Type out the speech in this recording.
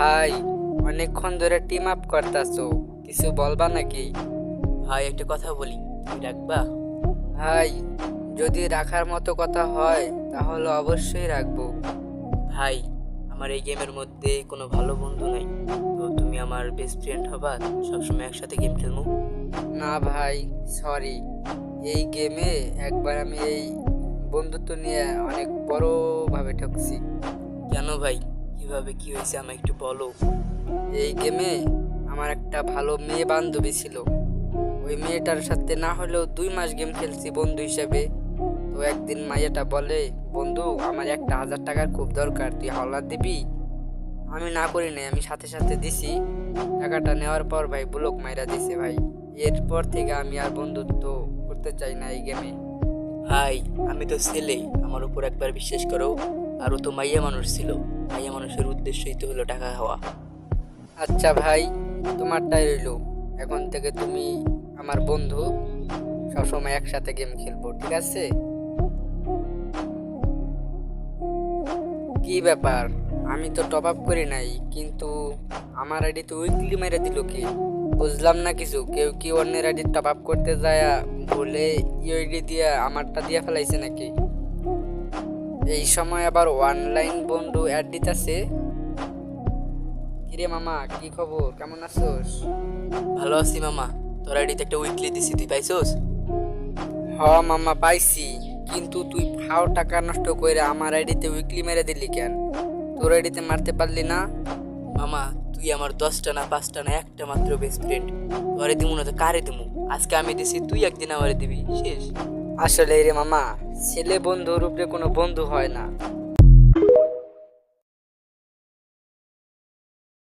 ভাই, অনেকক্ষণ ধরে টিম আপ করতাছো, কিছু বলবা নাকি? ভাই একটা কথা বলি, তুমি রাখবা? ভাই, যদি রাখার মতো কথা হয় তাহলে অবশ্যই রাখবো। ভাই, আমার এই গেমের মধ্যে কোনো ভালো বন্ধু নাই, তো তুমি আমার বেস্ট ফ্রেন্ড হবা, সবসময় একসাথে গেম খেলবো। না ভাই, সরি। এই গেমে একবার আমি এই বন্ধুত্ব নিয়ে অনেক বড়ভাবে ঠকছি। কেন ভাই, কিভাবে কি হয়েছে আমায় একটু বলো। এই গেমে আমার একটা ভালো মেয়ে বান্ধবী ছিল। ওই মেয়েটার সাথে না হলেও 2 মাস গেম খেলছি বন্ধু হিসেবে। তো একদিন মাইয়াটা বলে, বন্ধু আমার একটা 1000 টাকার খুব দরকার, তুই হাওলাত দিবি? আমি না করি নাই, আমি সাথে সাথে দিছি। টাকাটা নেওয়ার পর ভাই ব্লক মাইরা দিছে ভাই। এরপর থেকে আমি আর বন্ধুত্ব করতে চাই না এই গেমে। ভাই, আমি তো ছেলে, আমার উপর একবার বিশ্বাস করো। আর ও তো মাইয়া মানুষ ছিল, মাইয়া মানুষের উদ্দেশ্যই তো হলো টাকা খাওয়া। আচ্ছা ভাই, তোমারটাই রইলো। এখন থেকে তুমি আমার বন্ধু, সবসময় একসাথে গেম খেলবো, ঠিক আছে? কি ব্যাপার, আমি তো টপ আপ করি নাই, কিন্তু আমার আইডি তো উইকলি মেরে দিল কি? বুঝলাম না কিছু। কেউ কি অন্যের আইডি টপ আপ করতে যায় ভুলে ইউআইডি দিয়ে আমারটা দিয়ে ফেলাইছে নাকি? এই সময় আবার অনলাইন বন্ধু অ্যাড দিতেছে। কিরে মামা, কি খবর, কেমন আছোস? ভালো আছি মামা, তোর আইডিতে একটা উইকলি দিছি, তুই পাইছোস? হ মামা, পাইছি। কিন্তু তুই ফাও টাকা নষ্ট করে আমার আইডিতে উইকলি মেরে দিলি কেন? তোর আইডিতে মারতে পারলি না? মামা, তুই আমার 10টা না 5টা না একটা মাত্র বেস্ট ফ্রেন্ড, তোরে দিমু না তো কারে দিমু? আজকে আমি দিছি, তুই একদিন আমারে দিবি, শেষ। আসলে রে মামা, ছেলে বন্ধুর উপরে কোনো বন্ধু হয় না।